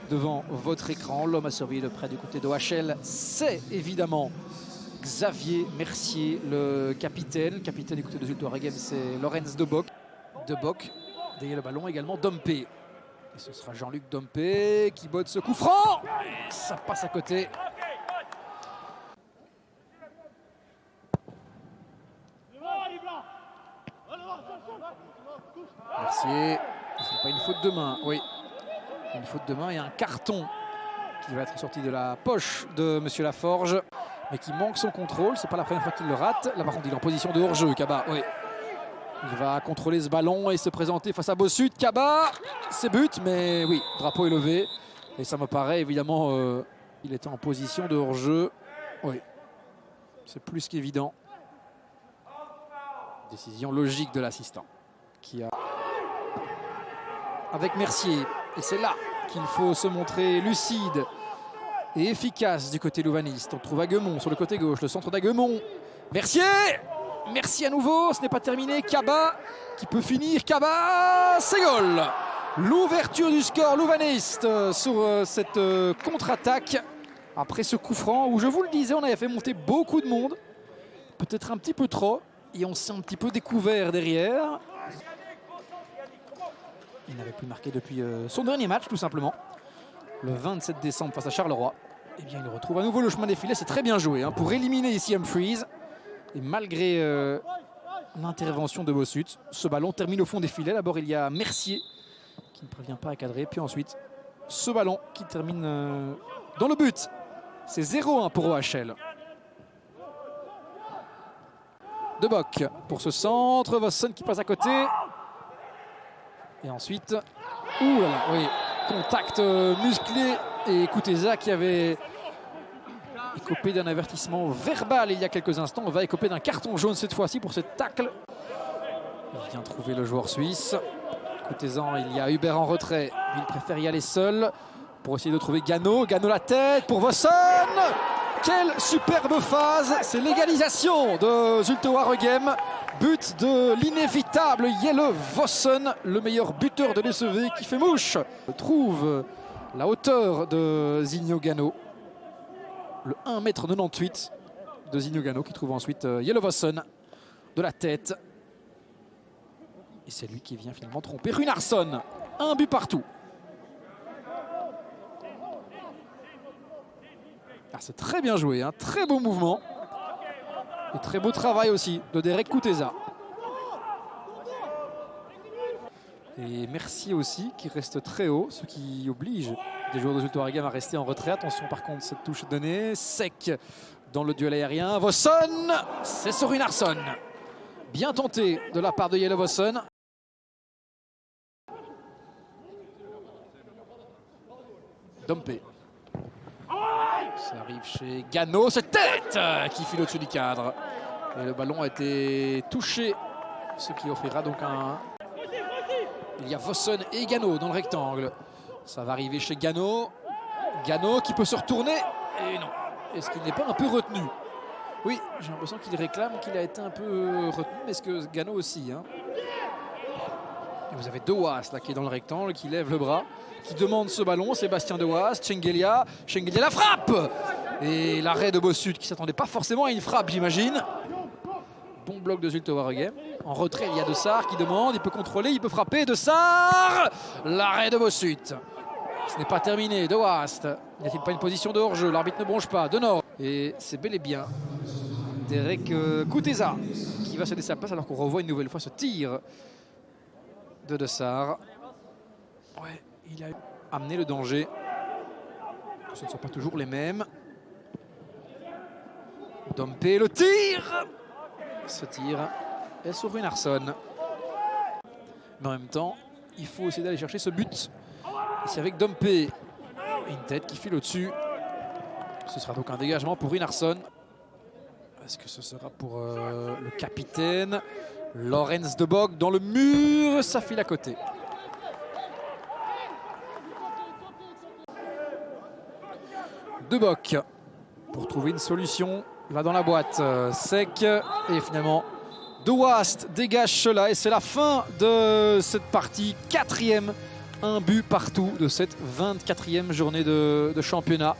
devant votre écran. L'homme à surveiller de près du côté d'OHL, c'est évidemment Xavier Mercier, le capitaine. Capitaine du côté de Zulte Waregem, c'est Lorenz De Bock. De Bock, derrière le ballon également Dompe. Et ce sera Jean-Luc Dompe qui botte ce coup franc. Ça passe à côté. Mercier, c'est pas une faute de main, oui. Une faute de main et un carton qui va être sorti de la poche de Monsieur Laforge, mais qui manque son contrôle. C'est pas la première fois qu'il le rate. Là par contre il est en position de hors-jeu, Kaba, oui. Il va contrôler ce ballon et se présenter face à Bossut. Kaba, c'est but, mais oui, drapeau est levé. Et ça me paraît évidemment, il était en position de hors-jeu. Oui, c'est plus qu'évident. Décision logique de l'assistant. Qui a... Avec Mercier. Et c'est là qu'il faut se montrer lucide et efficace du côté louvaniste. On trouve Aguemont sur le côté gauche, le centre d'Aguemont. Mercier! Merci à nouveau, ce n'est pas terminé. Kaba qui peut finir. Kaba, c'est goal. L'ouverture du score louvaniste sur cette contre-attaque. Après ce coup franc où, je vous le disais, on avait fait monter beaucoup de monde. Peut-être un petit peu trop. Et on s'est un petit peu découvert derrière. Il n'avait plus marqué depuis son dernier match, tout simplement. Le 27 décembre face à Charleroi. Eh bien, il retrouve à nouveau le chemin des filets. C'est très bien joué hein, pour éliminer ici Humphries. Et malgré l'intervention de Bossut, ce ballon termine au fond des filets. D'abord, il y a Mercier qui ne parvient pas à cadrer. Puis ensuite, ce ballon qui termine dans le but. C'est 0-1 pour OHL. De Bock pour ce centre. Vossen qui passe à côté. Et ensuite, ouh là là, oui, contact musclé. Et Kuteza qui avait écopé d'un avertissement verbal il y a quelques instants. On va écoper d'un carton jaune cette fois-ci pour ce tacle. Il vient trouver le joueur suisse. Kutezan, il y a Hubert en retrait. Il préfère y aller seul pour essayer de trouver Gano. Gano la tête pour Vossen. Quelle superbe phase. C'est l'égalisation de Zulte Waregem. But de l'inévitable Jelle Vossen, le meilleur buteur de l'SEV qui fait mouche. Trouve la hauteur de Zinho Gano. Le 1,98 m de Zinho Gano qui trouve ensuite Jelle Vossen de la tête. Et c'est lui qui vient finalement tromper Runarsson. Un but partout. Ah, c'est très bien joué, un très beau mouvement. Et très beau travail aussi de Derek Kuteza. Et Mercier aussi qui reste très haut, ce qui oblige des joueurs de Zulte Waregem à rester en retrait. Attention par contre, cette touche est donnée. Sec dans le duel aérien. Vossen, c'est sur Runarsson. Bien tenté de la part de Jelle Vossen. Dompe. Ça arrive chez Gano, cette tête qui file au-dessus du cadre. Et le ballon a été touché, ce qui offrira donc un... Il y a Vossen et Gano dans le rectangle. Ça va arriver chez Gano. Gano qui peut se retourner. Et non. Est-ce qu'il n'est pas un peu retenu? Oui, j'ai l'impression qu'il réclame qu'il a été un peu retenu. Mais est-ce que Gano aussi hein? Et vous avez De Waas là qui est dans le rectangle, qui lève le bras, qui demande ce ballon. Sébastien De Waas, Chengelia la frappe. Et l'arrêt de Bossut qui ne s'attendait pas forcément à une frappe, j'imagine. Bon bloc de Zulte Waregem. En retrait, il y a De Sar qui demande, il peut contrôler, il peut frapper. De Sar, l'arrêt de Bossut. Ce n'est pas terminé. De Waas, n'y a-t-il pas une position de hors-jeu? L'arbitre ne bronche pas. De Nord. Et c'est bel et bien Derek Kuteza qui va céder sa place alors qu'on revoit une nouvelle fois ce tir de Sar. Ouais, il a amené le danger. Ce ne sont pas toujours les mêmes. Dompe, le tir. Ce tir est sur Runarsson. Mais en même temps, il faut essayer d'aller chercher ce but. Et c'est avec Dompe. Une tête qui file au-dessus. Ce sera donc un dégagement pour Runarsson. Est-ce que ce sera pour le capitaine Lorenz De Bock dans le mur? Ça file à côté. De Bock pour trouver une solution là dans la boîte. Sec et finalement De Waas dégage cela et c'est la fin de cette partie. 4e un but partout de cette 24e journée de championnat.